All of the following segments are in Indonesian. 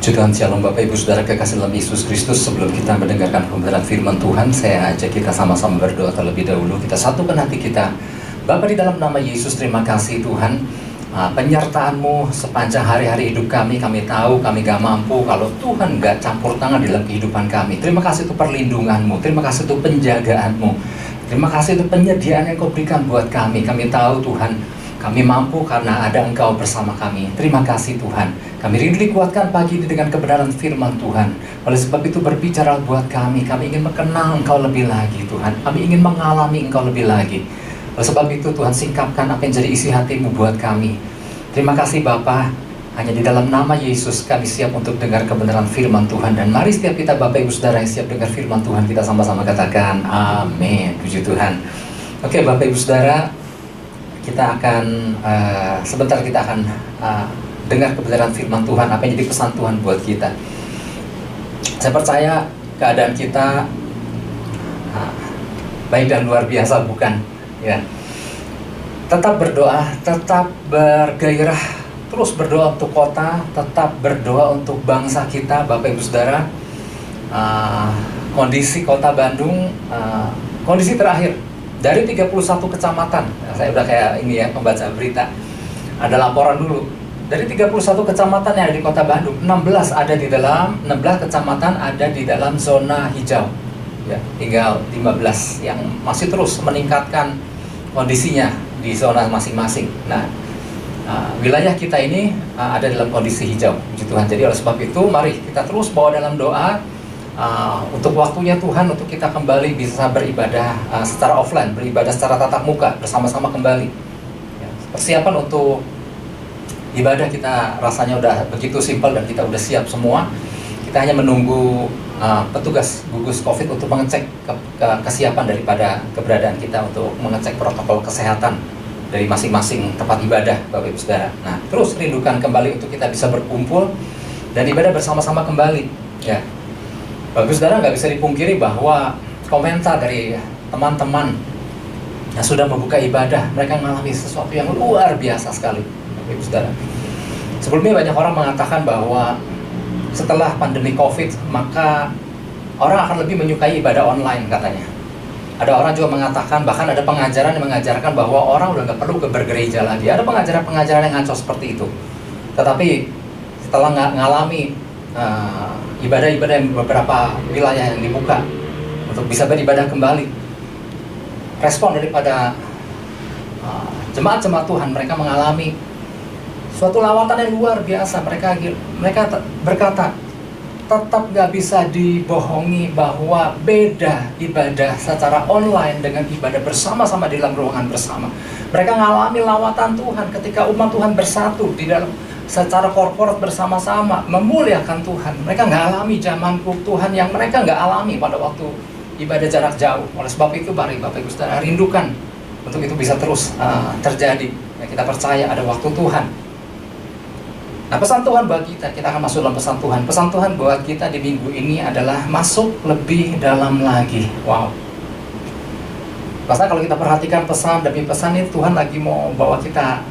Puji Tuhan, Shalom Bapak Ibu Saudara kekasih dalam Yesus Kristus. Sebelum kita mendengarkan pembenaran firman Tuhan, saya ajak kita sama-sama berdoa terlebih dahulu. Kita satukan hati kita. Bapa, di dalam nama Yesus, terima kasih Tuhan, penyertaan-Mu sepanjang hari-hari hidup kami. Kami tahu kami gak mampu kalau Tuhan gak campur tangan dalam kehidupan kami. Terima kasih untuk perlindungan-Mu, terima kasih untuk penjagaan-Mu, terima kasih untuk penyediaan yang Kau berikan buat kami. Kami tahu Tuhan, kami mampu karena ada Engkau bersama kami. Terima kasih Tuhan. Kami rindu dikuatkan pagi ini dengan kebenaran firman Tuhan. Oleh sebab itu berbicara buat kami. Kami ingin mengenal Engkau lebih lagi Tuhan. Kami ingin mengalami Engkau lebih lagi. Oleh sebab itu Tuhan, singkapkan apa yang jadi isi hati-Mu buat kami. Terima kasih Bapa. Hanya di dalam nama Yesus kami siap untuk dengar kebenaran firman Tuhan. Dan mari setiap kita Bapak Ibu Saudara yang siap dengar firman Tuhan, kita sama-sama katakan amin. Puji Tuhan. Oke Bapak Ibu Saudara, kita akan sebentar kita akan dengar kebenaran firman Tuhan, apa yang jadi pesan Tuhan buat kita. Saya percaya keadaan kita baik dan luar biasa, bukan? Ya. Tetap berdoa, tetap bergairah, terus berdoa untuk kota, tetap berdoa untuk bangsa kita, Bapak Ibu Saudara. Kondisi kota Bandung, kondisi terakhir dari 31 kecamatan, saya udah kayak ini ya, pembaca berita. Ada laporan dulu, dari 31 kecamatan yang ada di kota Bandung, 16 kecamatan ada di dalam zona hijau. Ya, tinggal 15 yang masih terus meningkatkan kondisinya di zona masing-masing. Nah, wilayah kita ini ada dalam kondisi hijau, puji Tuhan. Jadi oleh sebab itu, mari kita terus bawa dalam doa untuk waktunya Tuhan, untuk kita kembali bisa beribadah secara offline, beribadah secara tatap muka bersama-sama kembali. Ya, persiapan untuk ibadah kita rasanya udah begitu simpel dan kita udah siap semua. Kita hanya menunggu petugas gugus COVID untuk mengecek kesiapan daripada keberadaan kita, untuk mengecek protokol kesehatan dari masing-masing tempat ibadah, Bapak Ibu Saudara. Nah, terus rindukan kembali untuk kita bisa berkumpul dan ibadah bersama-sama kembali. Ya, Bapak Ibu Saudara, nggak bisa dipungkiri bahwa komentar dari teman-teman yang sudah membuka ibadah, mereka mengalami sesuatu yang luar biasa sekali, Bapak Ibu Saudara. Sebelumnya banyak orang mengatakan bahwa setelah pandemi COVID, maka orang akan lebih menyukai ibadah online katanya. Ada orang juga mengatakan, bahkan ada pengajaran yang mengajarkan bahwa orang udah nggak perlu bergereja lagi. Ada pengajaran-pengajaran yang ngaco seperti itu. Tetapi setelah ngalami ibadah-ibadah yang beberapa wilayah yang dibuka untuk bisa beribadah kembali, respon daripada jemaat-jemaat Tuhan, mereka mengalami suatu lawatan yang luar biasa. Mereka berkata, tetap gak bisa dibohongi bahwa beda ibadah secara online dengan ibadah bersama-sama di dalam ruangan bersama. Mereka mengalami lawatan Tuhan ketika umat Tuhan bersatu di dalam secara korporat bersama-sama memuliakan Tuhan. Mereka gak alami zaman Tuhan yang mereka gak alami pada waktu ibadah jarak jauh. Oleh sebab itu, mari Bapak Ibu Saudara rindukan untuk itu bisa terus terjadi. Ya, kita percaya ada waktu Tuhan. Nah, pesan Tuhan buat kita akan masuk dalam pesan Tuhan. Pesan Tuhan buat kita di minggu ini adalah masuk lebih dalam lagi. Wow. Karena kalau kita perhatikan pesan demi pesan ini, Tuhan lagi mau bawa kita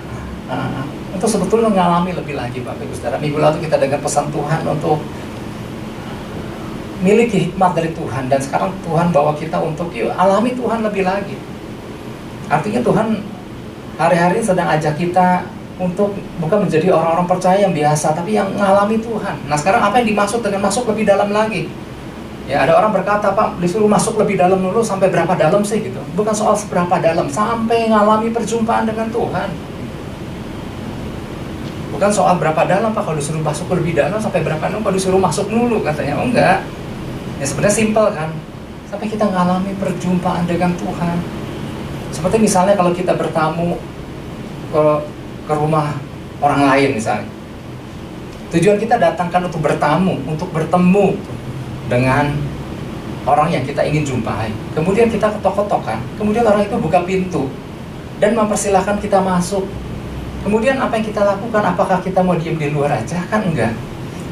untuk sebetulnya mengalami lebih lagi, Bapak Ibu Saudara. Minggu lalu kita dengar pesan Tuhan untuk miliki hikmat dari Tuhan, dan sekarang Tuhan bawa kita untuk yuk alami Tuhan lebih lagi. Artinya Tuhan hari-hari sedang ajak kita untuk bukan menjadi orang-orang percaya yang biasa, tapi yang mengalami Tuhan. Nah, sekarang apa yang dimaksud dengan masuk lebih dalam lagi? Ya, ada orang berkata, Pak, disuruh masuk lebih dalam dulu, sampai berapa dalam sih gitu? Bukan soal seberapa dalam, sampai mengalami perjumpaan dengan Tuhan. Bukan soal berapa dalam, Pak, kalau disuruh masuk lebih dalam, sampai berapa dalam, kalau disuruh masuk dulu, katanya. Oh enggak. Ya sebenarnya simpel kan? Sampai kita mengalami perjumpaan dengan Tuhan. Seperti misalnya kalau kita bertamu ke rumah orang lain misalnya. Tujuan kita datangkan untuk bertamu, untuk bertemu dengan orang yang kita ingin jumpai. Kemudian kita ketok-ketokan, kemudian orang itu buka pintu dan mempersilahkan kita masuk. Kemudian apa yang kita lakukan? Apakah kita mau diam di luar aja? Kan enggak.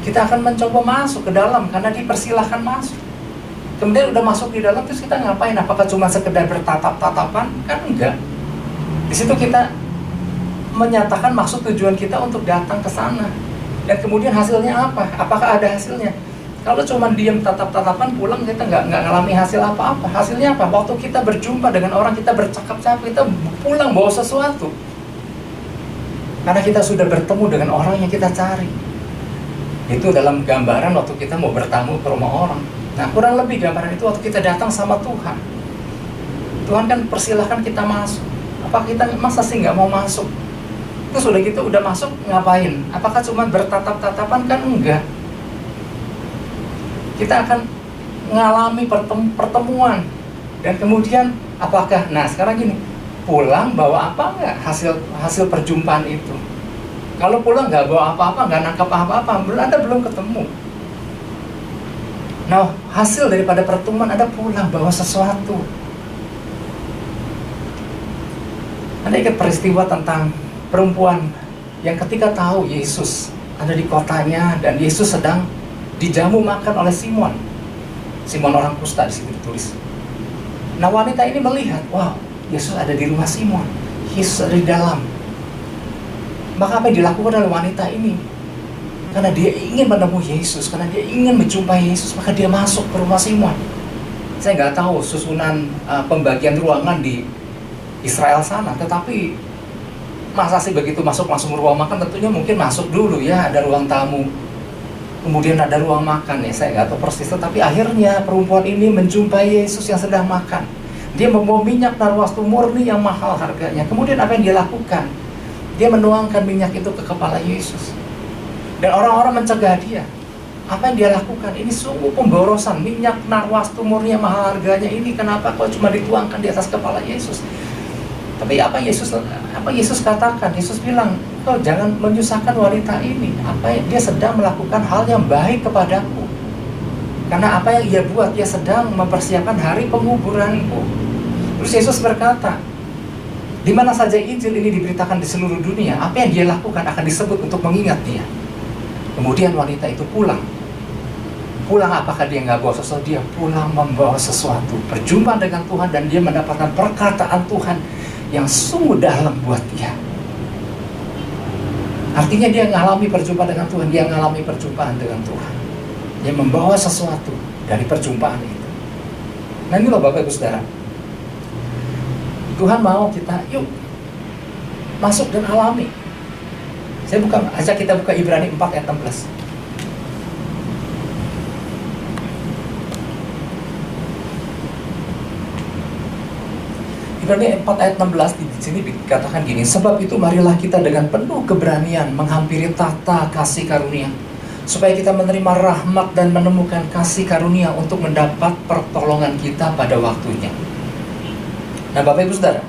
Kita akan mencoba masuk ke dalam karena dipersilahkan masuk. Kemudian udah masuk di dalam, terus kita ngapain? Apakah cuma sekedar bertatap-tatapan? Kan enggak. Di situ kita menyatakan maksud tujuan kita untuk datang ke sana. Dan kemudian hasilnya apa? Apakah ada hasilnya? Kalau cuma diam tatap-tatapan pulang, kita nggak ngalami hasil apa-apa. Hasilnya apa? Waktu kita berjumpa dengan orang, kita bercakap-cakap, kita pulang bawa sesuatu. Karena kita sudah bertemu dengan orang yang kita cari. Itu dalam gambaran waktu kita mau bertamu ke rumah orang. Nah, kurang lebih gambaran itu waktu kita datang sama Tuhan. Tuhan kan persilahkan kita masuk. Apa kita masa sih nggak mau masuk? Terus udah gitu, udah masuk ngapain? Apakah cuma bertatap-tatapan? Kan enggak. Kita akan mengalami pertemuan. Dan kemudian apakah, nah sekarang gini, pulang bawa apa enggak hasil perjumpaan itu? Kalau pulang nggak bawa apa-apa, nggak nangkap apa-apa, belum ketemu. Nah, hasil daripada pertemuan ada pulang bawa sesuatu. Anda ingat peristiwa tentang perempuan yang ketika tahu Yesus ada di kotanya dan Yesus sedang dijamu makan oleh Simon orang kusta, di situ ditulis. Nah, wanita ini melihat, wow, Yesus ada di rumah Simon, Yesus ada di dalam. Maka apa yang dilakukan oleh wanita ini? Karena dia ingin menemui Yesus, karena dia ingin menjumpai Yesus, maka dia masuk ke rumah Simon. Saya nggak tahu susunan pembagian ruangan di Israel sana, tetapi masa sih begitu masuk langsung ruang makan? Tentunya mungkin masuk dulu ya, ada ruang tamu, kemudian ada ruang makan ya, saya nggak tahu persis. Tetapi akhirnya perempuan ini menjumpai Yesus yang sedang makan. Dia membawa minyak narwastu murni yang mahal harganya. Kemudian apa yang dia lakukan? Dia menuangkan minyak itu ke kepala Yesus. Dan orang-orang mencegah dia. Apa yang dia lakukan? Ini sungguh pemborosan. Minyak narwastu murni yang mahal harganya ini, kenapa kok cuma dituangkan di atas kepala Yesus? Tapi apa Yesus katakan? Yesus bilang, kau jangan menyusahkan wanita ini. Dia sedang melakukan hal yang baik kepadaku. Karena apa yang ia buat, dia sedang mempersiapkan hari penguburanku. Terus Yesus berkata, di mana saja Injil ini diberitakan di seluruh dunia, apa yang dia lakukan akan disebut untuk mengingat dia. Kemudian wanita itu pulang. Pulang, apakah dia nggak bawa sesuatu? Dia pulang membawa sesuatu. Berjumpa dengan Tuhan dan dia mendapatkan perkataan Tuhan yang sungguh dalam buat dia. Artinya dia mengalami perjumpaan dengan Tuhan, dia mengalami perjumpaan dengan Tuhan. Dia membawa sesuatu dari perjumpaan itu. Nah, ini loh Bapak Ibu Saudara. Tuhan mau kita, yuk masuk dan alami. Saya ajak kita buka Ibrani 4 ayat 16. Ibrani 4 ayat 16 di sini dikatakan gini, sebab itu marilah kita dengan penuh keberanian menghampiri tahta kasih karunia, supaya kita menerima rahmat dan menemukan kasih karunia untuk mendapat pertolongan kita pada waktunya. Nah, Bapak Ibu Saudara,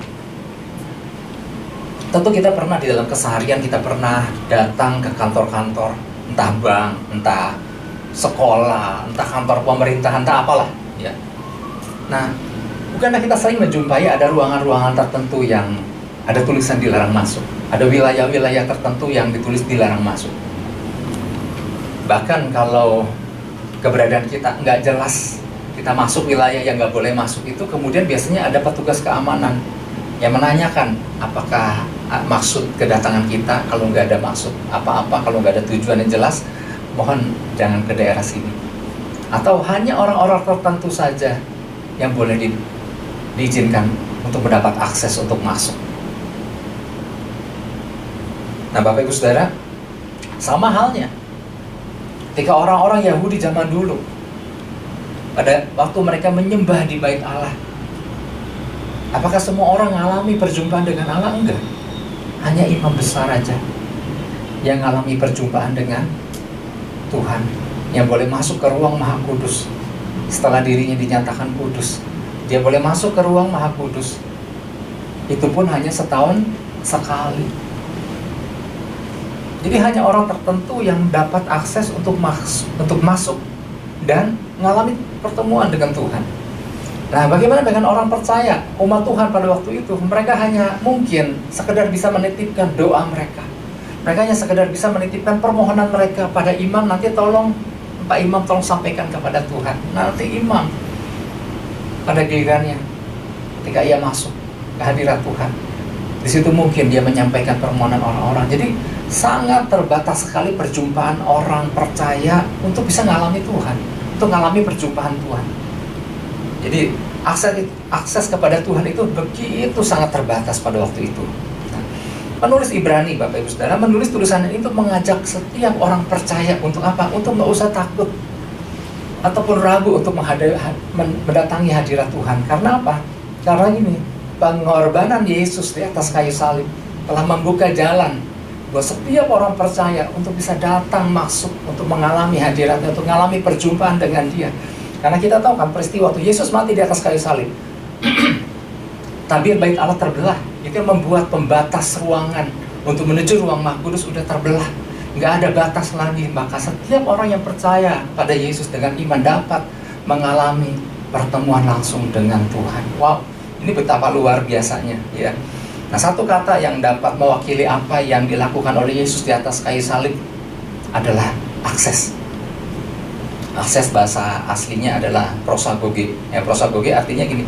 tentu kita pernah di dalam keseharian, kita pernah datang ke kantor-kantor, entah bank, entah sekolah, entah kantor pemerintahan, entah apalah ya. Nah, bukankah kita sering menjumpai ada ruangan-ruangan tertentu yang ada tulisan dilarang masuk, ada wilayah-wilayah tertentu yang ditulis dilarang masuk. Bahkan kalau keberadaan kita nggak jelas, kita masuk wilayah yang nggak boleh masuk itu, kemudian biasanya ada petugas keamanan yang menanyakan apakah maksud kedatangan kita. Kalau nggak ada maksud apa-apa, kalau nggak ada tujuan yang jelas, mohon jangan ke daerah sini. Atau hanya orang-orang tertentu saja yang boleh diizinkan untuk mendapat akses untuk masuk. Nah, Bapak Ibu Saudara, sama halnya ketika orang-orang Yahudi zaman dulu, pada waktu mereka menyembah di bait Allah, apakah semua orang mengalami perjumpaan dengan Allah? Enggak. Hanya imam besar aja yang mengalami perjumpaan dengan Tuhan, yang boleh masuk ke ruang Maha Kudus setelah dirinya dinyatakan kudus. Dia boleh masuk ke ruang Maha Kudus. Itu pun hanya setahun sekali. Jadi hanya orang tertentu yang dapat akses untuk masuk dan mengalami pertemuan dengan Tuhan. Nah, bagaimana dengan orang percaya, umat Tuhan pada waktu itu? Mereka hanya mungkin sekedar bisa menitipkan doa mereka. Mereka hanya sekedar bisa menitipkan permohonan mereka pada imam, nanti tolong Pak Imam tolong sampaikan kepada Tuhan. Nanti imam pada gilirannya ketika ia masuk ke hadirat Tuhan, di situ mungkin dia menyampaikan permohonan orang-orang. Jadi Sangat terbatas sekali perjumpaan orang percaya untuk bisa ngalami Tuhan, untuk ngalami perjumpaan Tuhan. Jadi akses kepada Tuhan itu begitu sangat terbatas pada waktu itu. Nah, penulis Ibrani, Bapak Ibu Saudara, menulis tulisan ini untuk mengajak setiap orang percaya untuk apa? Untuk nggak usah takut ataupun ragu untuk mendatangi hadirat Tuhan. Karena apa? Karena ini pengorbanan Yesus di atas kayu salib telah membuka jalan buat setiap orang percaya untuk bisa datang masuk, untuk mengalami hadiratnya, untuk mengalami perjumpaan dengan Dia. Karena kita tahu kan peristiwa waktu Yesus mati di atas kayu salib, tabir bait Allah terbelah. Itu yang membuat pembatas ruangan untuk menuju ruang Maha Kudus sudah terbelah. Nggak ada batas lagi. Maka setiap orang yang percaya pada Yesus dengan iman dapat mengalami pertemuan langsung dengan Tuhan. Wow, ini betapa luar biasanya, ya. Nah, satu kata yang dapat mewakili apa yang dilakukan oleh Yesus di atas kayu salib adalah akses. Akses bahasa aslinya adalah prosagoge. Ya, prosagoge artinya gini,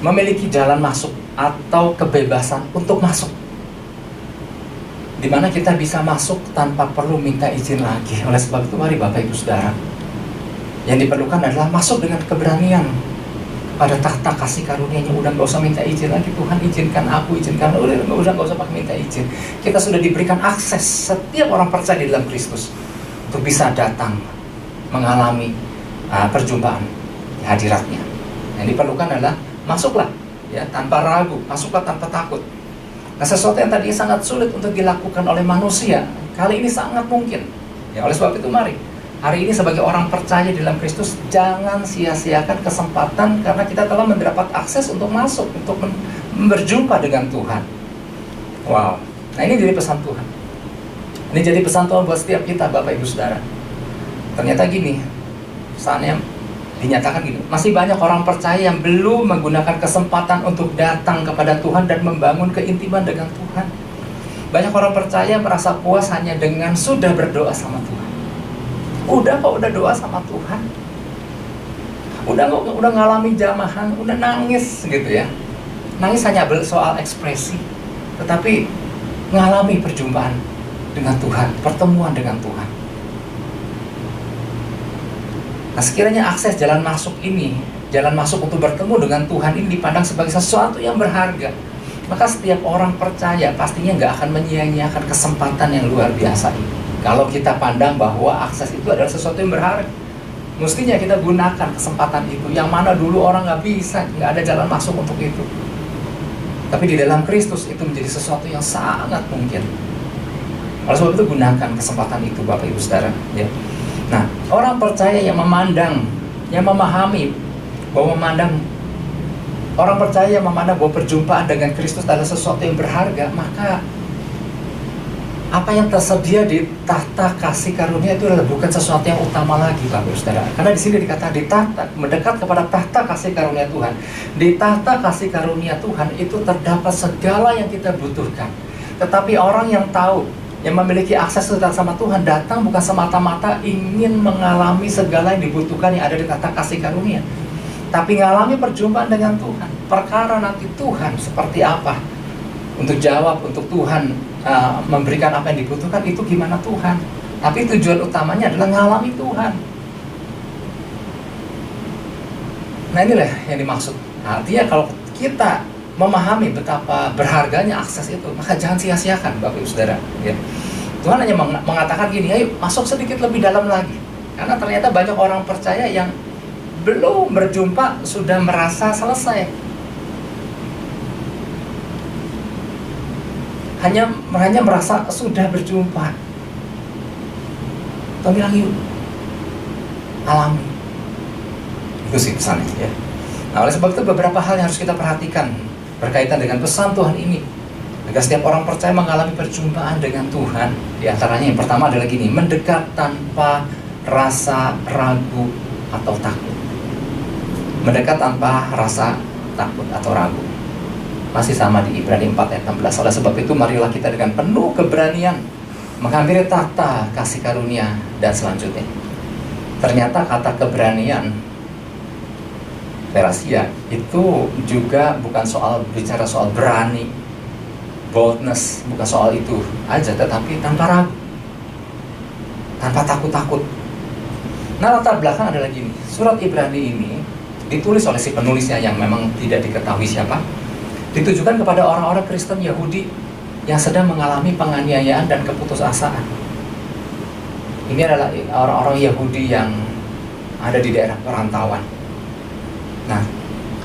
memiliki jalan masuk atau kebebasan untuk masuk. Dimana kita bisa masuk tanpa perlu minta izin lagi. Oleh sebab itu mari Bapak Ibu Saudara, yang diperlukan adalah masuk dengan keberanian pada tahta kasih karunia-Nya. Udah nggak usah minta izin lagi, Tuhan izinkan aku, izinkan, udah nggak usah pakai minta izin. Kita sudah diberikan akses, setiap orang percaya di dalam Kristus untuk bisa datang mengalami perjumpaan hadirat-Nya. Yang diperlukan adalah masuklah, ya, tanpa ragu, masuklah tanpa takut. Nah, sesuatu yang tadinya sangat sulit untuk dilakukan oleh manusia, kali ini sangat mungkin. Ya, oleh sebab itu mari hari ini sebagai orang percaya di dalam Kristus, jangan sia-siakan kesempatan karena kita telah mendapat akses untuk masuk, untuk berjumpa dengan Tuhan. Wow, nah ini jadi pesan Tuhan. Ini jadi pesan Tuhan buat setiap kita, Bapak Ibu Saudara. Ternyata gini, pesannya dinyatakan gini, masih banyak orang percaya yang belum menggunakan kesempatan untuk datang kepada Tuhan dan membangun keintiman dengan Tuhan. Banyak orang percaya merasa puas hanya dengan sudah berdoa sama Tuhan. Udah doa sama Tuhan, udah ngalami jamahan, udah nangis gitu ya. Nangis hanya soal ekspresi, tetapi ngalami perjumpaan dengan Tuhan, pertemuan dengan Tuhan. Nah, sekiranya akses jalan masuk ini, jalan masuk untuk bertemu dengan Tuhan ini dipandang sebagai sesuatu yang berharga, maka setiap orang percaya pastinya nggak akan menyia-nyiakan kesempatan yang luar biasa ini. Kalau kita pandang bahwa akses itu adalah sesuatu yang berharga, mestinya kita gunakan kesempatan itu. Yang mana dulu orang nggak bisa, nggak ada jalan masuk untuk itu. Tapi di dalam Kristus itu menjadi sesuatu yang sangat mungkin. Oleh sebab itu gunakan kesempatan itu, Bapak Ibu Saudara. Ya. Nah, orang percaya yang memandang, yang memahami bahwa orang percaya yang memandang bahwa perjumpaan dengan Kristus adalah sesuatu yang berharga, maka apa yang tersedia di tahta kasih karunia itu adalah bukan sesuatu yang utama lagi, Bapak Ibu Saudara. Karena di sini dikatakan di tahta, mendekat kepada tahta kasih karunia Tuhan. Di tahta kasih karunia Tuhan itu terdapat segala yang kita butuhkan. Tetapi orang yang tahu, yang memiliki akses sama Tuhan, datang bukan semata-mata ingin mengalami segala yang dibutuhkan yang ada di tahta kasih karunia, tapi mengalami perjumpaan dengan Tuhan. Perkara nanti Tuhan seperti apa, untuk jawab, untuk Tuhan memberikan apa yang dibutuhkan, itu gimana Tuhan. Tapi tujuan utamanya adalah ngalami Tuhan. Nah, inilah yang dimaksud. Artinya kalau kita memahami betapa berharganya akses itu, maka jangan sia-siakan, Bapak Ibu Saudara. Ya. Tuhan hanya mengatakan gini, ayo masuk sedikit lebih dalam lagi. Karena ternyata banyak orang percaya yang belum berjumpa sudah merasa selesai. Hanya merasa sudah berjumpa. Tuhan bilang yuk, alami. Itu sih pesannya, ya. Nah, oleh sebab itu beberapa hal yang harus kita perhatikan berkaitan dengan pesan Tuhan ini, agar setiap orang percaya mengalami perjumpaan dengan Tuhan. Di antaranya yang pertama adalah gini, mendekat tanpa rasa ragu atau takut. Mendekat tanpa rasa takut atau ragu. Masih sama di Ibrani 4 ayat 16. Oleh sebab itu marilah kita dengan penuh keberanian menghampiri tahta kasih karunia. Dan selanjutnya, ternyata kata keberanian, Perasia, itu juga bukan bicara soal berani, boldness, bukan soal itu aja, tetapi tanpa ragu, tanpa takut-takut. Nah, latar belakang adalah gini, surat Ibrani ini ditulis oleh si penulisnya yang memang tidak diketahui siapa, ditujukan kepada orang-orang Kristen Yahudi yang sedang mengalami penganiayaan dan keputusasaan. Ini adalah orang-orang Yahudi yang ada di daerah perantauan. Nah,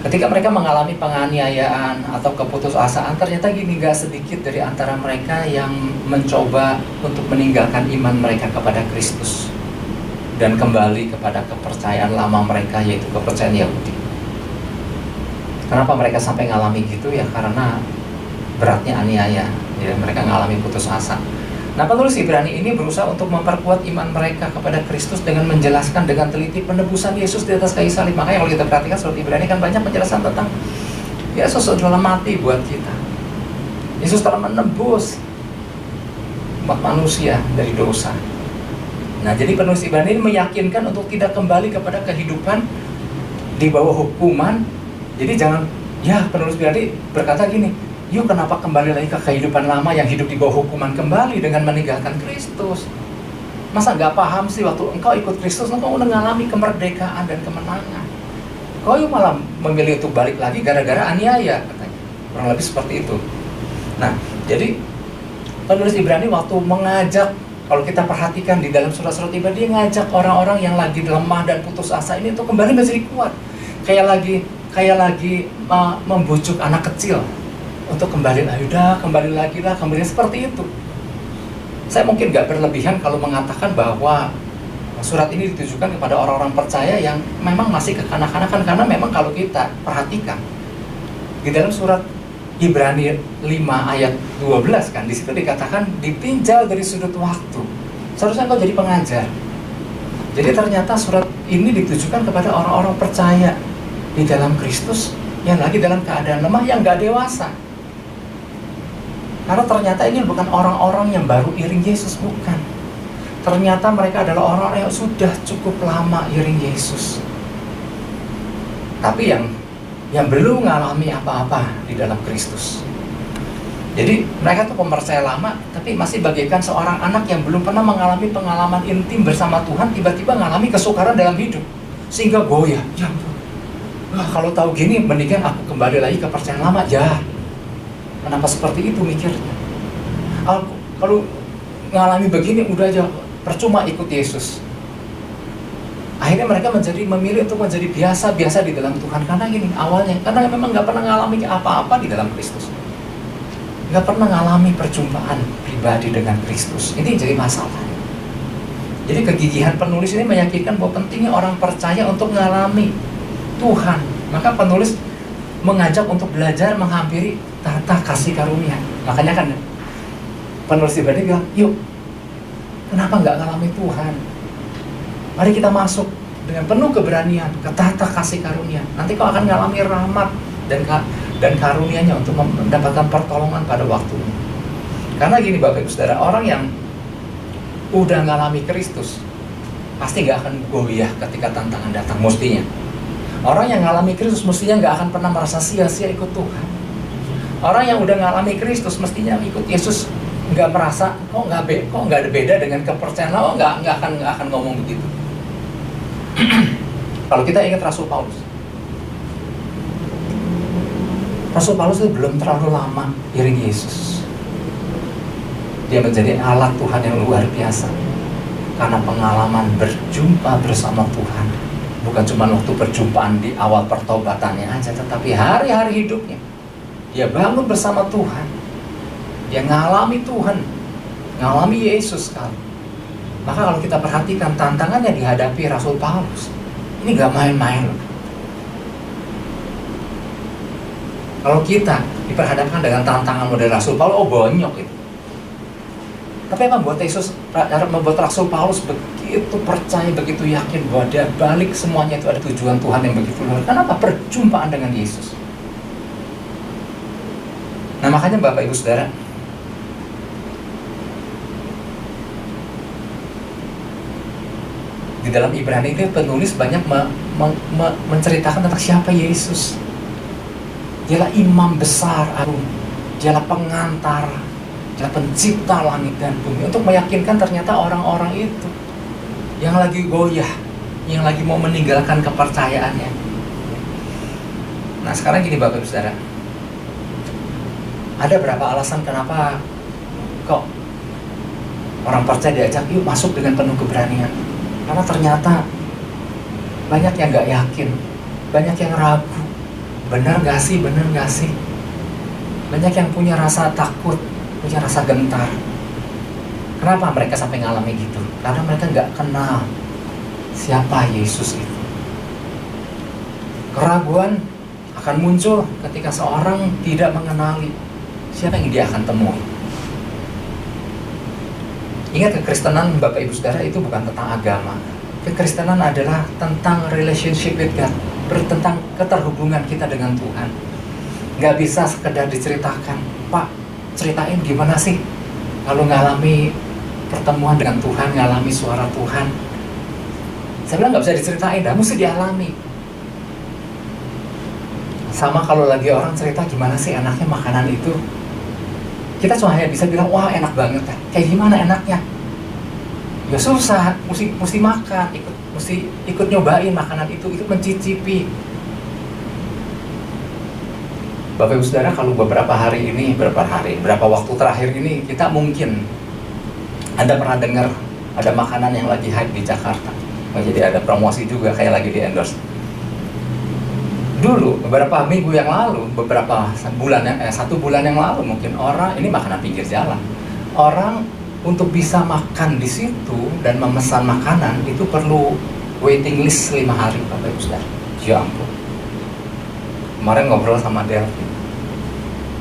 ketika mereka mengalami penganiayaan atau keputusasaan, ternyata gini, gak sedikit dari antara mereka yang mencoba untuk meninggalkan iman mereka kepada Kristus dan kembali kepada kepercayaan lama mereka, yaitu kepercayaan Yahudi. Kenapa mereka sampai ngalami gitu? Ya karena beratnya aniaya, ya, mereka ngalami putus asa. Nah, penulis Ibrani ini berusaha untuk memperkuat iman mereka kepada Kristus dengan menjelaskan dengan teliti penebusan Yesus di atas kayu salib. Makanya kalau kita perhatikan surat Ibrani kan banyak penjelasan tentang Yesus telah mati buat kita. Yesus telah menebus umat manusia dari dosa. Nah, jadi penulis Ibrani ini meyakinkan untuk tidak kembali kepada kehidupan di bawah hukuman. Jadi jangan, ya, penulis Ibrani berkata gini, yuk kenapa kembali lagi ke kehidupan lama yang hidup di bawah hukuman kembali dengan meninggalkan Kristus? Masa nggak paham sih waktu engkau ikut Kristus, engkau udah ngalami kemerdekaan dan kemenangan. Kau yuk malah memilih untuk balik lagi gara-gara aniaya, katanya. Kurang lebih seperti itu. Nah, jadi penulis Ibrani waktu mengajak, kalau kita perhatikan di dalam surat-surat Ibrani, dia ngajak orang-orang yang lagi lemah dan putus asa ini untuk kembali menjadi kuat. Kayak lagi membujuk anak kecil untuk kembali lagi, kembali lagi lah, kembali seperti itu. Saya mungkin nggak berlebihan kalau mengatakan bahwa surat ini ditujukan kepada orang-orang percaya yang memang masih kekanak-kanakan, karena memang kalau kita perhatikan di dalam surat Ibrani 5 ayat 12 kan, di situ dikatakan ditinjau dari sudut waktu. Seharusnya kau jadi pengajar. Jadi ternyata surat ini ditujukan kepada orang-orang percaya di dalam Kristus yang lagi dalam keadaan lemah, yang nggak dewasa. Karena ternyata ini bukan orang-orang yang baru iring Yesus, bukan. Ternyata mereka adalah orang-orang yang sudah cukup lama iring Yesus. Tapi yang belum mengalami apa-apa di dalam Kristus. Jadi mereka tuh pemercaya lama, tapi masih bagaikan seorang anak yang belum pernah mengalami pengalaman intim bersama Tuhan, tiba-tiba mengalami kesukaran dalam hidup, sehingga goyah. Ya, kalau tahu gini, mendingan aku kembali lagi ke kepercayaan lama. Ya, kenapa seperti itu mikirnya? Kalau ngalami begini, udah aja percuma ikut Yesus. Akhirnya mereka memilih untuk menjadi biasa-biasa di dalam Tuhan. Karena gini, awalnya, karena memang nggak pernah ngalami apa-apa di dalam Kristus. Nggak pernah ngalami perjumpaan pribadi dengan Kristus. Ini jadi masalah. Jadi kegigihan penulis ini meyakinkan bahwa pentingnya orang percaya untuk mengalami Tuhan. Maka penulis mengajak untuk belajar menghampiri tata kasih karunia. Makanya kan penulis Ibrani bilang, yuk, kenapa nggak ngalami Tuhan? Mari kita masuk dengan penuh keberanian ke tata kasih karunia. Nanti kau akan ngalami rahmat dan karunia-Nya untuk mendapatkan pertolongan pada waktunya. Karena gini Bapak Ibu Saudara, orang yang udah ngalami Kristus pasti nggak akan goyah ketika tantangan datang, mestinya. Orang yang ngalami Kristus mestinya nggak akan pernah merasa sia-sia ikut Tuhan. Orang yang udah ngalami Kristus mestinya ikut Yesus nggak merasa kok nggak ada beda dengan kepercayaan. Nggak akan ngomong begitu. Kalau kita ingat Rasul Paulus itu belum terlalu lama iring Yesus. Dia menjadi alat Tuhan yang luar biasa karena pengalaman berjumpa bersama Tuhan. Bukan cuma waktu perjumpaan di awal pertobatannya aja, tetapi hari-hari hidupnya dia bangun bersama Tuhan. Dia ngalami Tuhan, ngalami Yesus kan. Maka kalau kita perhatikan tantangan yang dihadapi Rasul Paulus, ini gak main-main. Kalau kita diperhadapkan dengan tantangan model Rasul Paulus, oh bonyok itu. Tapi apa membuat Rasul Paulus begitu percaya, begitu yakin bahwa dia balik semuanya itu ada tujuan Tuhan yang begitu luar. Kenapa? Perjumpaan dengan Yesus. Nah makanya Bapak Ibu Saudara, di dalam Ibrani ini penulis banyak menceritakan tentang siapa Yesus. Dialah imam besar agung. Dialah pengantar, Dialah pencipta langit dan bumi, untuk meyakinkan ternyata orang-orang itu yang lagi goyah, yang lagi mau meninggalkan kepercayaannya. Nah sekarang gini Bapak Ibu Saudara, ada berapa alasan kenapa kok orang percaya diajak yuk masuk dengan penuh keberanian? Karena ternyata banyak yang gak yakin, banyak yang ragu, benar gak sih, benar gak sih? Banyak yang punya rasa takut, punya rasa gentar. Kenapa mereka sampai ngalami gitu? Karena mereka gak kenal siapa Yesus itu. Keraguan akan muncul ketika seorang tidak mengenali siapa yang dia akan temui. Ingat, kekristenan Bapak Ibu Saudara itu bukan tentang agama. Kekristenan adalah tentang relationship with God, tentang keterhubungan kita dengan Tuhan. Gak bisa sekedar diceritakan, Pak, ceritain gimana sih kalau ngalami pertemuan dengan Tuhan, ngalami suara Tuhan. Saya bilang gak bisa diceritain, dah mesti dialami. Sama kalau lagi orang cerita gimana sih enaknya makanan itu, kita cuma hanya bisa bilang, wah enak banget ya. Kayak gimana enaknya? Ya susah, mesti makan, mesti ikut nyobain makanan itu, ikut mencicipi. Bapak Ibu Saudara, kalau beberapa waktu terakhir ini, kita mungkin Anda pernah dengar ada makanan yang lagi hype di Jakarta. Jadi ada promosi juga, kayak lagi di endorse. Dulu, beberapa minggu yang lalu, satu bulan yang lalu mungkin, orang, ini makanan pinggir jalan, orang untuk bisa makan di situ dan memesan makanan itu perlu waiting list 5 hari, Bapak Ibu Saudara. Ya ampun. Kemarin ngobrol sama Delvin,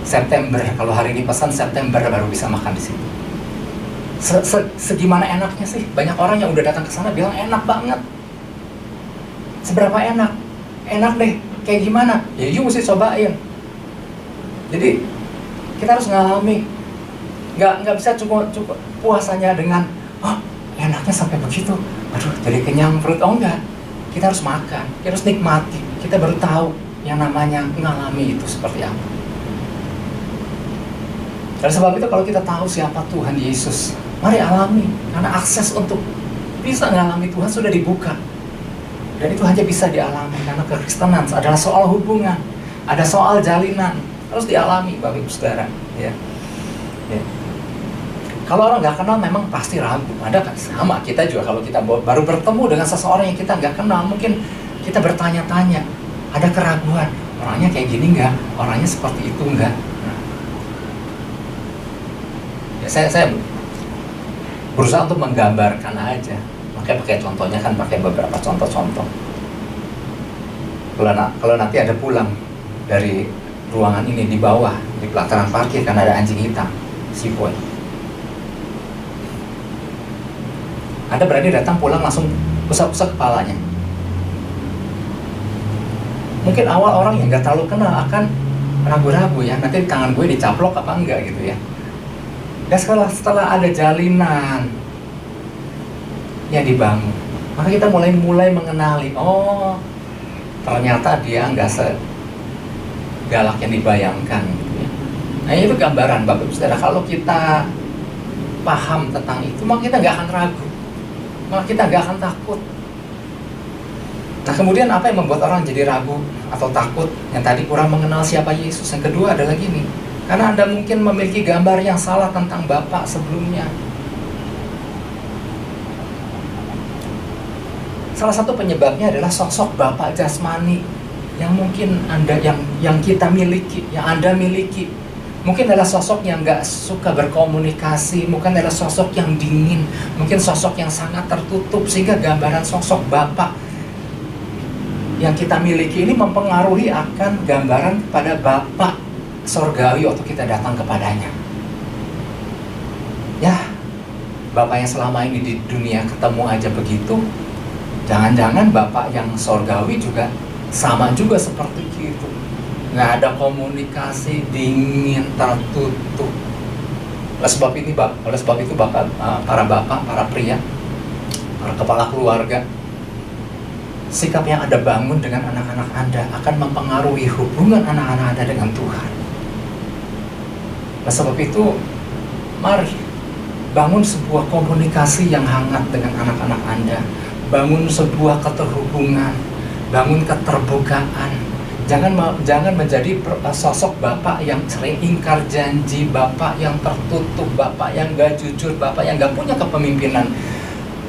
September, kalau hari ini pesan September baru bisa makan di situ. Segimana enaknya sih? Banyak orang yang udah datang ke sana bilang enak banget. Seberapa enak? Enak deh. Kayak gimana? Ya you mesti cobain. Jadi kita harus ngalami. Nggak bisa cukup puasanya dengan enaknya sampai begitu. Aduh, jadi kenyang perut. Oh enggak. Kita harus makan. Kita harus nikmati. Kita baru tahu yang namanya ngalami itu seperti apa. Dari sebab itu kalau kita tahu siapa Tuhan Yesus, mari alami. Karena akses untuk bisa ngalami Tuhan sudah dibuka. Dan itu hanya bisa dialami karena kekristenan adalah soal hubungan, ada soal jalinan, harus dialami Bapak Ibu Saudara. Ya. Kalau orang nggak kenal memang pasti ragu. Ada kan sama kita juga, kalau kita baru bertemu dengan seseorang yang kita nggak kenal, mungkin kita bertanya-tanya, ada keraguan, orangnya kayak gini nggak, orangnya seperti itu nggak. Nah. Ya, saya berusaha untuk menggambarkan aja. Makanya pakai contohnya kan pakai beberapa contoh-contoh. Kalau nanti ada pulang dari ruangan ini di bawah, di pelataran parkir kan ada anjing hitam, si boy. Anda berani datang pulang langsung usap-usap kepalanya. Mungkin awal orang yang nggak terlalu kenal akan ragu-ragu ya, nanti tangan gue dicaplok apa enggak gitu ya. Dan setelah ada jalinan yang dibangun, maka kita mulai mengenali, oh ternyata dia nggak segalak yang dibayangkan gitu ya. Nah itu gambaran Bapak Ibu Saudara, kalau kita paham tentang itu, maka kita nggak akan ragu, maka kita nggak akan takut. Nah kemudian apa yang membuat orang jadi ragu atau takut? Yang tadi kurang mengenal siapa Yesus. Yang kedua adalah gini, karena Anda mungkin memiliki gambar yang salah tentang Bapak sebelumnya. Salah satu penyebabnya adalah sosok Bapak jasmani yang mungkin yang kita miliki, yang Anda miliki. Mungkin adalah sosok yang nggak suka berkomunikasi, mungkin adalah sosok yang dingin, mungkin sosok yang sangat tertutup, sehingga gambaran sosok Bapak yang kita miliki ini mempengaruhi akan gambaran pada Bapak sorgawi waktu kita datang kepadanya. Ya, Bapak yang selama ini di dunia ketemu aja begitu, jangan-jangan Bapak yang sorgawi juga sama juga seperti itu. Nggak ada komunikasi, dingin, tertutup. Oleh sebab itu para bapak, para pria, para kepala keluarga, sikap yang Anda bangun dengan anak-anak Anda akan mempengaruhi hubungan anak-anak Anda dengan Tuhan. Nah, sebab itu, mari bangun sebuah komunikasi yang hangat dengan anak-anak Anda. Bangun sebuah keterhubungan, bangun keterbukaan. Jangan menjadi sosok bapak yang sering ingkar janji, bapak yang tertutup, bapak yang gak jujur, bapak yang gak punya kepemimpinan.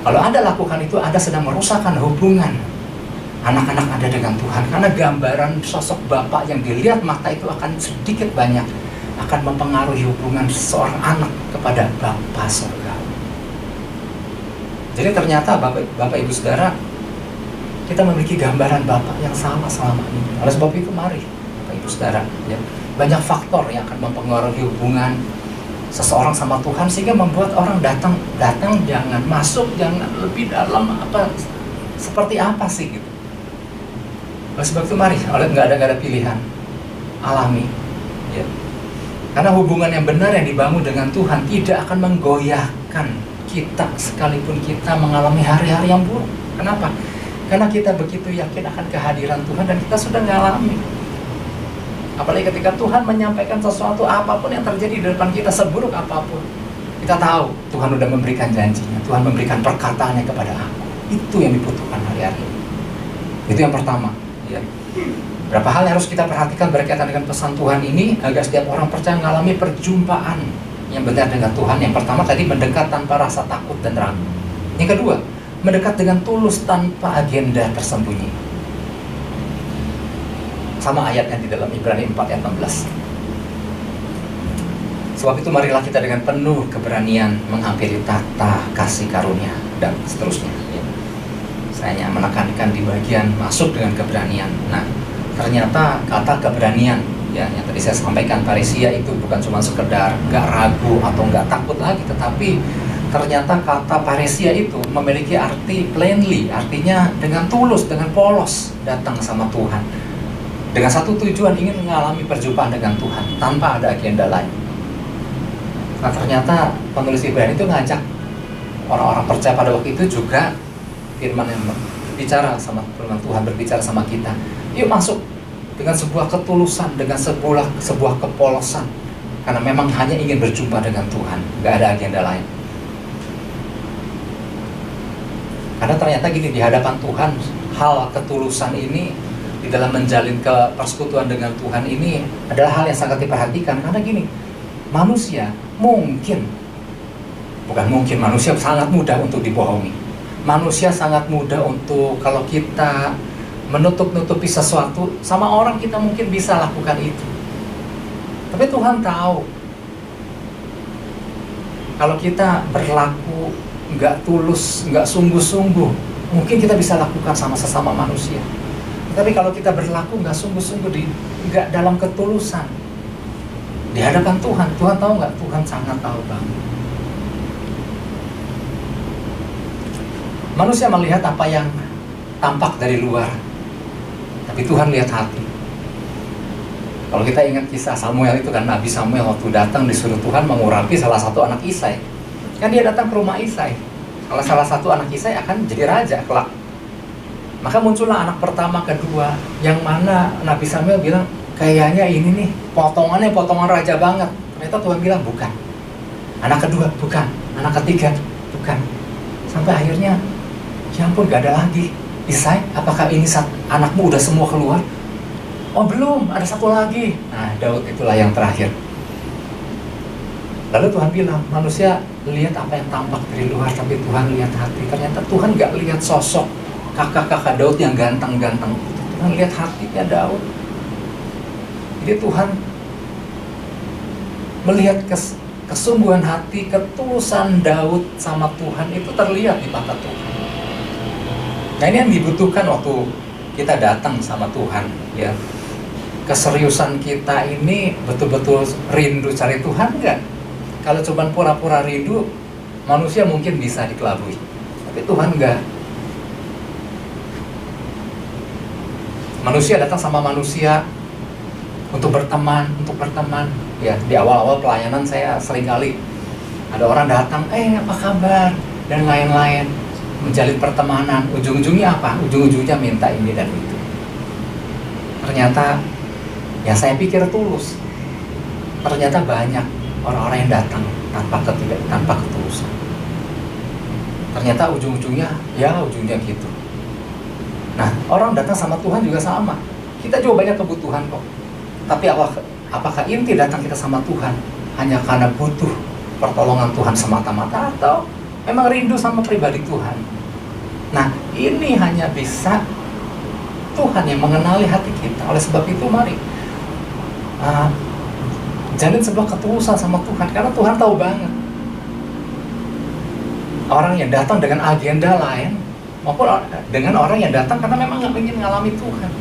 Kalau Anda lakukan itu, Anda sedang merusakkan hubungan anak-anak Anda dengan Tuhan. Karena gambaran sosok bapak yang dilihat mata itu akan sedikit banyak akan mempengaruhi hubungan seorang anak kepada Bapa surga. Jadi ternyata Bapak Ibu Saudara, kita memiliki gambaran Bapak yang sama selama ini. Oleh sebab itu, mari Bapak Ibu Saudara, ya, banyak faktor yang akan mempengaruhi hubungan seseorang sama Tuhan, sehingga membuat orang datang jangan masuk, jangan lebih dalam, seperti apa sih gitu. Oleh sebab itu, mari, nggak ada pilihan, alami, ya. Karena hubungan yang benar yang dibangun dengan Tuhan tidak akan menggoyahkan kita sekalipun kita mengalami hari-hari yang buruk. Kenapa? Karena kita begitu yakin akan kehadiran Tuhan dan kita sudah mengalami. Apalagi ketika Tuhan menyampaikan sesuatu, apapun yang terjadi di depan kita, seburuk apapun, kita tahu Tuhan sudah memberikan janjinya, Tuhan memberikan perkataannya kepada aku. Itu yang dibutuhkan hari-hari ini. Itu yang pertama, ya. Berapa hal yang harus kita perhatikan berkaitan dengan pesan Tuhan ini agar setiap orang percaya mengalami perjumpaan yang benar dengan Tuhan. Yang pertama tadi, mendekat tanpa rasa takut dan ragu. Yang kedua, mendekat dengan tulus tanpa agenda tersembunyi. Sama ayatnya di dalam Ibrani 4 ayat 16. Sebab itu marilah kita dengan penuh keberanian menghampiri tahta kasih karunia, dan seterusnya. Saya hanya menekankan di bagian masuk dengan keberanian. Nah, ternyata kata keberanian, ya, yang tadi saya sampaikan, paresia itu bukan cuma sekedar nggak ragu atau nggak takut lagi, tetapi ternyata kata paresia itu memiliki arti plainly, artinya dengan tulus, dengan polos datang sama Tuhan, dengan satu tujuan, ingin mengalami perjumpaan dengan Tuhan tanpa ada agenda lain. Nah, ternyata penulis Ibrani itu ngajak orang-orang percaya pada waktu itu juga, firman yang berbicara sama firman Tuhan, berbicara sama kita. Yuk masuk dengan sebuah ketulusan, dengan sebuah kepolosan, karena memang hanya ingin berjumpa dengan Tuhan, gak ada agenda lain. Karena ternyata gini, di hadapan Tuhan, hal ketulusan ini di dalam menjalin persekutuan dengan Tuhan ini adalah hal yang sangat diperhatikan. Karena gini, manusia manusia sangat mudah untuk dibohongi. Manusia sangat mudah untuk, kalau kita menutup-nutupi sesuatu sama orang, kita mungkin bisa lakukan itu. Tapi Tuhan tahu kalau kita berlaku nggak tulus, nggak sungguh-sungguh, mungkin kita bisa lakukan sama sesama manusia. Tapi kalau kita berlaku nggak sungguh-sungguh, nggak dalam ketulusan di hadapan Tuhan, Tuhan tahu nggak? Tuhan sangat tahu banget. Manusia melihat apa yang tampak dari luar, tapi Tuhan lihat hati. Kalau kita ingat kisah Samuel itu kan, Nabi Samuel waktu datang disuruh Tuhan mengurapi salah satu anak Isai. Kan dia datang ke rumah Isai. Kalau salah satu anak Isai akan jadi raja kelak. Maka muncullah anak pertama, kedua, yang mana Nabi Samuel bilang, kayaknya ini nih potongan raja banget. Ternyata Tuhan bilang bukan. Anak kedua bukan, anak ketiga bukan. Sampai akhirnya, ya ampun, gak ada lagi. Isai, apakah ini anakmu udah semua keluar? Oh belum, ada satu lagi. Nah, Daud itulah yang terakhir. Lalu Tuhan bilang, manusia lihat apa yang tampak dari luar, tapi Tuhan lihat hati. Ternyata Tuhan gak lihat sosok kakak-kakak Daud yang ganteng-ganteng. Tuhan lihat hatinya Daud. Jadi Tuhan melihat kesungguhan hati, ketulusan Daud sama Tuhan itu terlihat di mata Tuhan. Nah, ini yang dibutuhkan waktu kita datang sama Tuhan, ya. Keseriusan kita ini betul-betul rindu cari Tuhan enggak? Kalau cuma pura-pura rindu, manusia mungkin bisa dikelabui, tapi Tuhan enggak. Manusia datang sama manusia untuk berteman. Ya, di awal-awal pelayanan saya seringkali ada orang datang, apa kabar? Dan lain-lain, menjalin pertemanan. Ujung-ujungnya apa? Ujung-ujungnya minta ini dan itu. Ternyata, ya saya pikir tulus. Ternyata banyak orang-orang yang datang tanpa ketulusan. Ternyata ujung-ujungnya gitu. Nah, orang datang sama Tuhan juga sama. Kita juga banyak kebutuhan kok. Tapi apakah inti datang kita sama Tuhan hanya karena butuh pertolongan Tuhan semata-mata, atau memang rindu sama pribadi Tuhan? Nah, ini hanya bisa Tuhan yang mengenali hati kita. Oleh sebab itu mari jalin sebuah ketulusan sama Tuhan, karena Tuhan tahu banget orang yang datang dengan agenda lain maupun dengan orang yang datang karena memang nggak ingin mengalami Tuhan.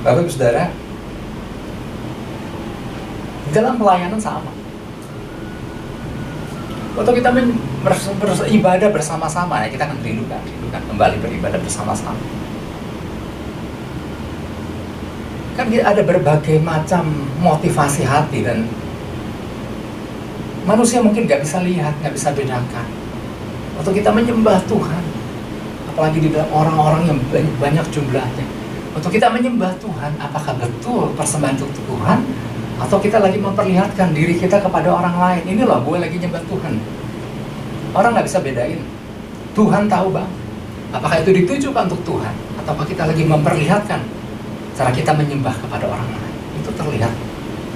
Bapak Ibu Saudara, dalam pelayanan sama. Waktu kita beribadah bersama-sama, ya kita akan rindukan kembali beribadah bersama-sama. Kan ada berbagai macam motivasi hati, dan manusia mungkin nggak bisa lihat, nggak bisa bedakan. Waktu kita menyembah Tuhan, apalagi di dalam orang-orang yang banyak jumlahnya, waktu kita menyembah Tuhan, apakah betul persembahan untuk Tuhan, atau kita lagi memperlihatkan diri kita kepada orang lain? Ini loh, gue lagi nyembah Tuhan. Orang nggak bisa bedain. Tuhan tahu bang, apakah itu ditujukan untuk Tuhan, ataukah kita lagi memperlihatkan cara kita menyembah kepada orang lain. Itu terlihat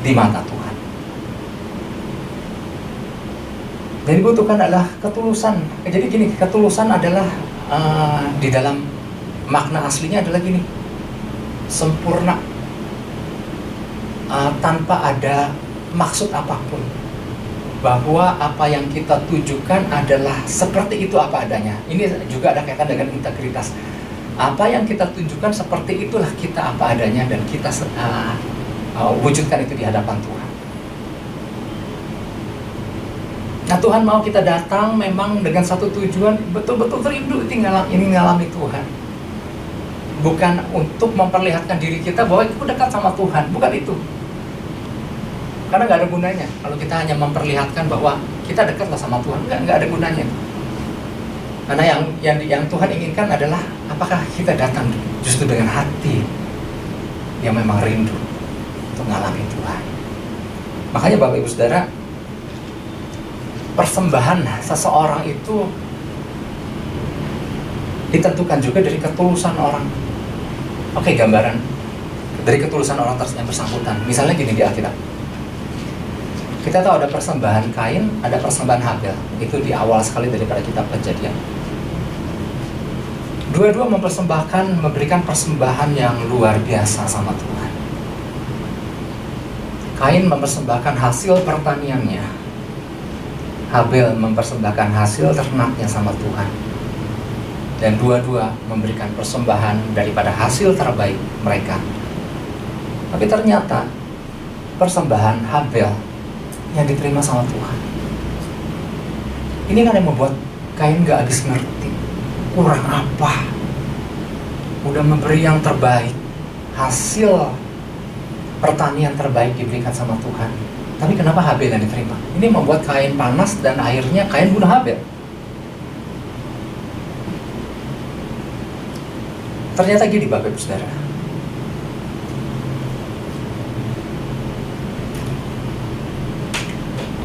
di mata Tuhan. Dan dibutuhkan adalah ketulusan. Jadi gini, ketulusan adalah di dalam makna aslinya adalah gini, sempurna, tanpa ada maksud apapun, bahwa apa yang kita tujukan adalah seperti itu apa adanya. Ini juga ada kaitan dengan integritas. Apa yang kita tunjukkan seperti itulah kita apa adanya, dan kita wujudkan itu di hadapan Tuhan. Nah, Tuhan mau kita datang memang dengan satu tujuan, betul-betul rindu ini ngalami Tuhan. Bukan untuk memperlihatkan diri kita bahwa itu dekat sama Tuhan, bukan itu. Karena nggak ada gunanya kalau kita hanya memperlihatkan bahwa kita dekatlah sama Tuhan, nggak ada gunanya. Karena yang Tuhan inginkan adalah apakah kita datang justru dengan hati yang memang rindu untuk ngalami Tuhan. Makanya Bapak Ibu Saudara, persembahan seseorang itu ditentukan juga dari ketulusan orang. Oke, gambaran dari ketulusan orang yang bersangkutan. Misalnya gini di Alkitab, kita tahu ada persembahan Kain, ada persembahan Habel. Itu di awal sekali daripada kitab Kejadian. Dua-dua memberikan persembahan yang luar biasa sama Tuhan. Kain mempersembahkan hasil pertaniannya, Habel mempersembahkan hasil ternaknya sama Tuhan. Dan dua-dua memberikan persembahan daripada hasil terbaik mereka. Tapi ternyata persembahan Habel yang diterima sama Tuhan. Ini kan yang membuat Kain gak habis ngerti, kurang apa. Udah memberi yang terbaik, hasil pertanian terbaik diberikan sama Tuhan, tapi kenapa Habel yang diterima? Ini membuat Kain panas, dan akhirnya Kain bunuh Habel. Ternyata gini Bapak Ibu Saudara,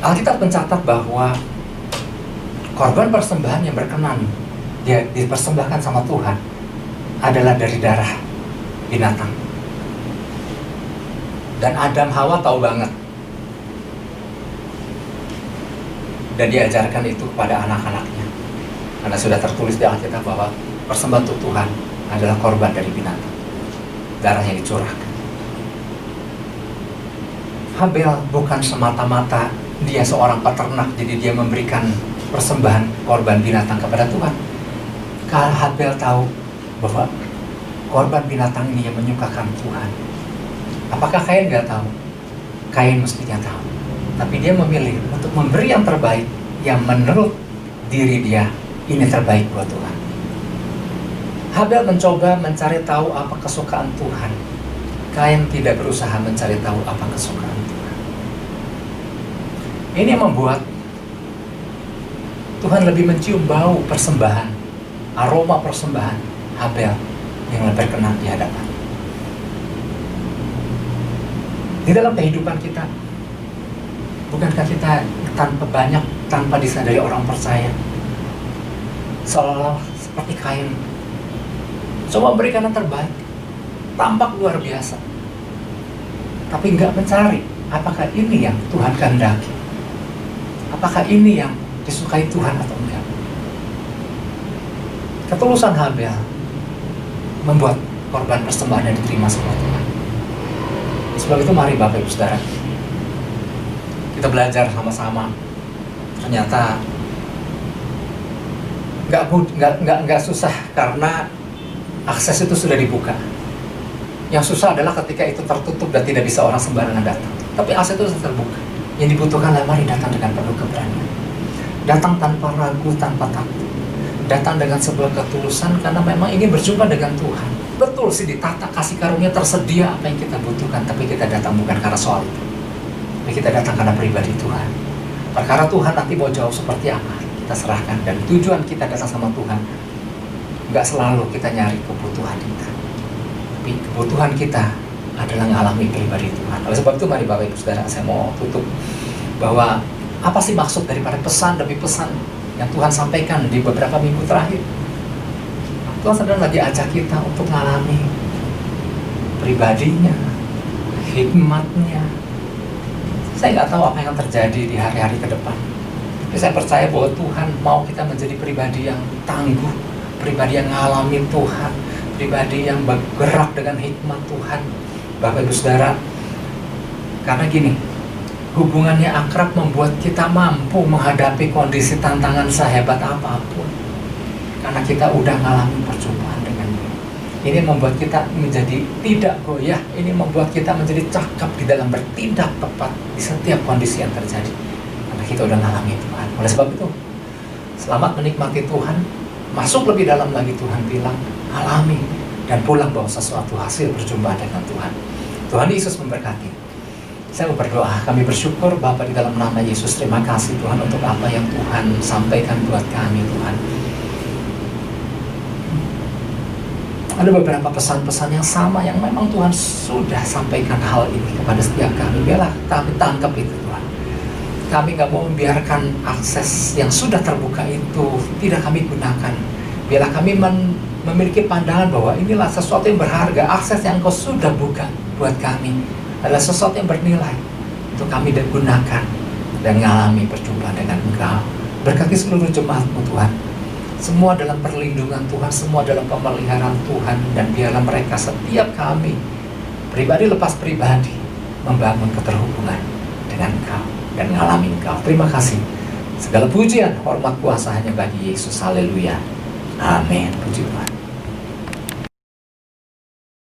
Alkitab mencatat bahwa korban persembahan yang berkenan dia dipersembahkan sama Tuhan adalah dari darah binatang. Dan Adam Hawa tahu banget, dan diajarkan itu kepada anak-anaknya, karena sudah tertulis di Alkitab bahwa persembahan untuk Tuhan adalah korban dari binatang, darah yang dicurahkan. Habel bukan semata-mata dia seorang peternak, jadi dia memberikan persembahan korban binatang kepada Tuhan. Karena Habel tahu bahwa korban binatang ini yang menyukakan Tuhan. Apakah Kain nggak tahu? Kain mestinya tahu. Tapi dia memilih untuk memberi yang terbaik, yang menurut diri dia ini terbaik buat Tuhan. Habel mencoba mencari tahu apa kesukaan Tuhan. Kain tidak berusaha mencari tahu apa kesukaan Tuhan. Ini yang membuat Tuhan lebih mencium bau persembahan, aroma persembahan Habel yang lebih berkenan di hadapan. Di dalam kehidupan kita, bukankah kita tanpa disadari orang percaya, seolah-olah seperti Kain, coba berikan yang terbaik, tampak luar biasa, tapi nggak mencari apakah ini yang Tuhan kehendaki, apakah ini yang disukai Tuhan atau enggak. Ketulusan Habel membuat korban persembahan yang diterima sama Tuhan. Sebab itu mari Bapak Ibu Saudara, kita belajar sama-sama. Ternyata nggak susah karena akses itu sudah dibuka. Yang susah adalah ketika itu tertutup dan tidak bisa orang sembarangan datang. Tapi akses itu sudah terbuka. Yang dibutuhkan adalah mari datang dengan penuh keberanian. Datang tanpa ragu, tanpa takut. Datang dengan sebuah ketulusan karena memang ingin berjumpa dengan Tuhan. Betul sih, ditata kasih karunia tersedia apa yang kita butuhkan, tapi kita datang bukan karena soal itu. Tapi kita datang karena pribadi Tuhan. Perkara Tuhan nanti mau jauh seperti apa, kita serahkan. Dan tujuan kita datang sama Tuhan, nggak selalu kita nyari kebutuhan kita, tapi kebutuhan kita adalah mengalami pribadi Tuhan. Oleh sebab itu mari Bapak Ibu Saudara, saya mau tutup bahwa apa sih maksud daripada pesan demi pesan yang Tuhan sampaikan di beberapa minggu terakhir. Tuhan sedang lagi ajak kita untuk mengalami pribadinya, hikmatnya. Saya nggak tahu apa yang terjadi di hari-hari ke depan, tapi saya percaya bahwa Tuhan mau kita menjadi pribadi yang tangguh, pribadi yang mengalami Tuhan, pribadi yang bergerak dengan hikmat Tuhan. Bapak Ibu Saudara, karena gini, hubungannya akrab membuat kita mampu menghadapi kondisi tantangan sehebat apapun. Karena kita udah mengalami perjumpaan dengan Dia. Ini membuat kita menjadi tidak goyah. Ini membuat kita menjadi cakap di dalam bertindak tepat di setiap kondisi yang terjadi. Karena kita udah mengalami Tuhan. Oleh sebab itu, selamat menikmati Tuhan. Masuk lebih dalam lagi, Tuhan bilang, alami dan pulang bawa sesuatu hasil perjumpaan dengan Tuhan. Tuhan Yesus memberkati. Saya mau berdoa, kami bersyukur Bapa di dalam nama Yesus. Terima kasih Tuhan untuk apa yang Tuhan sampaikan buat kami Tuhan. Ada beberapa pesan-pesan yang sama yang memang Tuhan sudah sampaikan hal ini kepada setiap kami. Biarlah kami tangkap itu Tuhan. Kami gak mau membiarkan akses yang sudah terbuka itu tidak kami gunakan. Biarlah kami memiliki pandangan bahwa inilah sesuatu yang berharga. Akses yang Engkau sudah buka buat kami adalah sesuatu yang bernilai untuk kami gunakan dan mengalami perjumpaan dengan Engkau. Berkati seluruh jemaat-Mu Tuhan, semua dalam perlindungan Tuhan, semua dalam pemeliharaan Tuhan, dan biarlah mereka setiap kami pribadi lepas pribadi membangun keterhubungan dengan Engkau dan mengalami Engkau. Terima kasih. Segala pujian, hormat, kuasa hanya bagi Yesus. Haleluya. Amin. Puji Tuhan.